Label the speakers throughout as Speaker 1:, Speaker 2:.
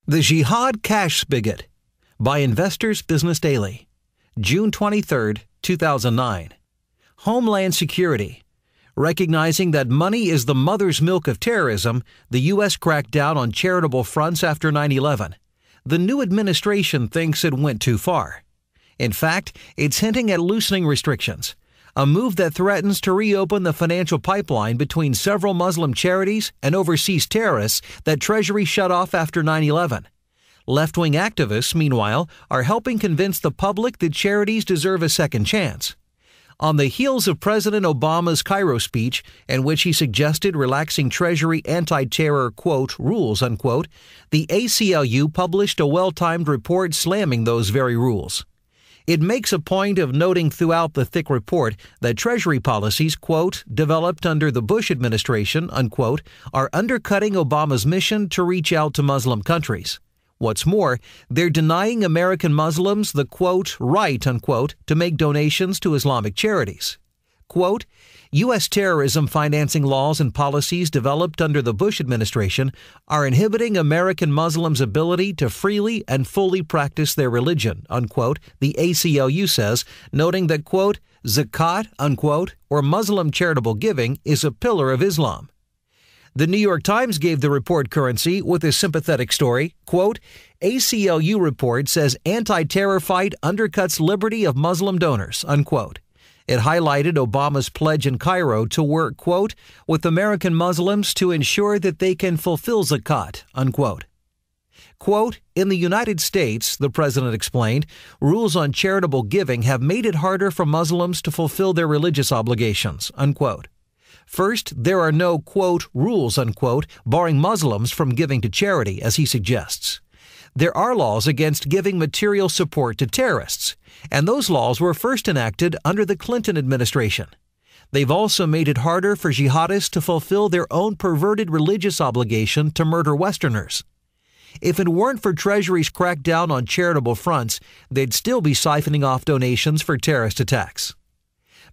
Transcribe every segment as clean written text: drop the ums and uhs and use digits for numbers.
Speaker 1: The Jihad Cash Spigot by Investors Business Daily, June 23, 2009. Homeland Security. Recognizing that money is the mother's milk of terrorism, the U.S. cracked down on charitable fronts after 9/11. The new administration thinks it went too far. In fact, it's hinting at loosening restrictions, a move that threatens to reopen the financial pipeline between several Muslim charities and overseas terrorists that Treasury shut off after 9/11. Left-wing activists, meanwhile, are helping convince the public that charities deserve a second chance. On the heels of President Obama's Cairo speech, in which he suggested relaxing Treasury anti-terror, quote, rules, unquote, the ACLU published a well-timed report slamming those very rules. It makes a point of noting throughout the thick report that Treasury policies, quote, developed under the Bush administration, unquote, are undercutting Obama's mission to reach out to Muslim countries. What's more, they're denying American Muslims the, quote, right, unquote, to make donations to Islamic charities. Quote, U.S. terrorism financing laws and policies developed under the Bush administration are inhibiting American Muslims' ability to freely and fully practice their religion, unquote, the ACLU says, noting that, quote, zakat, unquote, or Muslim charitable giving is a pillar of Islam. The New York Times gave the report currency with a sympathetic story, quote, ACLU report says anti-terror fight undercuts liberty of Muslim donors, unquote. It highlighted Obama's pledge in Cairo to work, quote, with American Muslims to ensure that they can fulfill zakat, unquote. Quote, in the United States, the president explained, rules on charitable giving have made it harder for Muslims to fulfill their religious obligations, unquote. First, there are no, quote, rules, unquote, barring Muslims from giving to charity, as he suggests. There are laws against giving material support to terrorists, and those laws were first enacted under the Clinton administration. They've also made it harder for jihadists to fulfill their own perverted religious obligation to murder Westerners. If it weren't for Treasury's crackdown on charitable fronts, they'd still be siphoning off donations for terrorist attacks.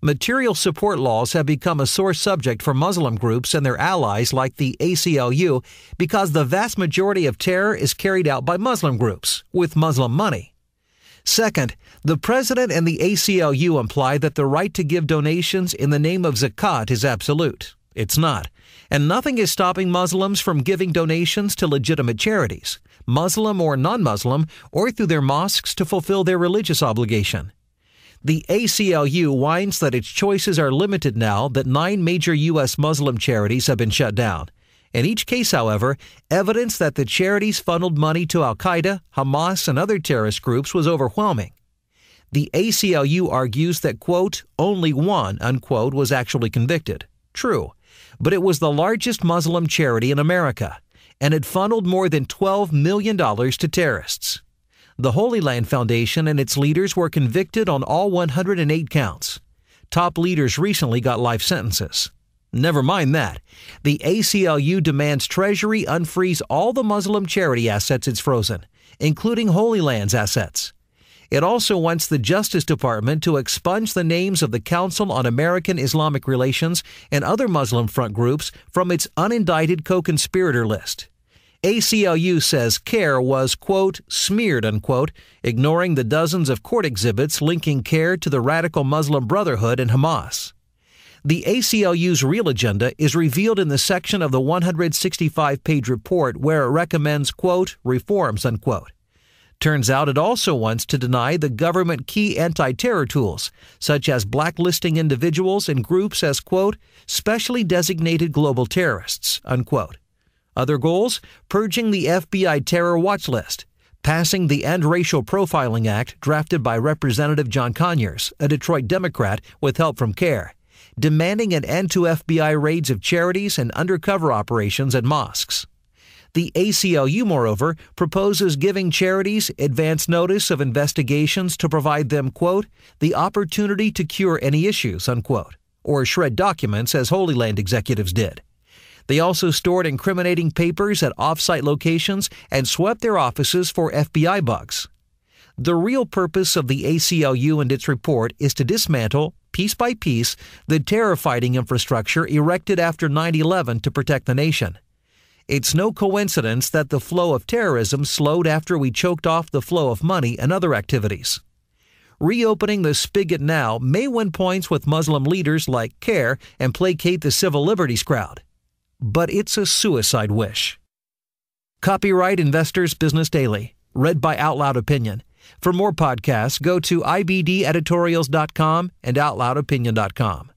Speaker 1: Material support laws have become a sore subject for Muslim groups and their allies like the ACLU because the vast majority of terror is carried out by Muslim groups with Muslim money. Second, the president and the ACLU imply that the right to give donations in the name of zakat is absolute. It's not. And nothing is stopping Muslims from giving donations to legitimate charities, Muslim or non-Muslim, or through their mosques to fulfill their religious obligation. The ACLU whines that its choices are limited now that 9 major U.S. Muslim charities have been shut down. In each case, however, evidence that the charities funneled money to al-Qaeda, Hamas, and other terrorist groups was overwhelming. The ACLU argues that, quote, only one, unquote, was actually convicted. True, but it was the largest Muslim charity in America, and it funneled more than $12 million to terrorists. The Holy Land Foundation and its leaders were convicted on all 108 counts. Top leaders recently got life sentences. Never mind that. The ACLU demands Treasury unfreeze all the Muslim charity assets it's frozen, including Holy Land's assets. It also wants the Justice Department to expunge the names of the Council on American Islamic Relations and other Muslim front groups from its unindicted co-conspirator list. ACLU says CARE was, quote, smeared, unquote, ignoring the dozens of court exhibits linking CARE to the radical Muslim Brotherhood and Hamas. The ACLU's real agenda is revealed in the section of the 165-page report where it recommends, quote, reforms, unquote. Turns out it also wants to deny the government key anti-terror tools, such as blacklisting individuals and groups as, quote, specially designated global terrorists, unquote. Other goals, purging the FBI terror watch list, passing the End Racial Profiling Act drafted by Representative John Conyers, a Detroit Democrat, with help from CARE, demanding an end to FBI raids of charities and undercover operations at mosques. The ACLU, moreover, proposes giving charities advance notice of investigations to provide them, quote, the opportunity to cure any issues, unquote, or shred documents as Holy Land executives did. They also stored incriminating papers at off-site locations and swept their offices for FBI bugs. The real purpose of the ACLU and its report is to dismantle, piece by piece, the terror-fighting infrastructure erected after 9/11 to protect the nation. It's no coincidence that the flow of terrorism slowed after we choked off the flow of money and other activities. Reopening the spigot now may win points with Muslim leaders like CARE and placate the civil liberties crowd. But it's a suicide wish. Copyright Investors Business Daily. Read by OutloudOpinion. For more podcasts, go to ibdeditorials.com and outloudopinion.com.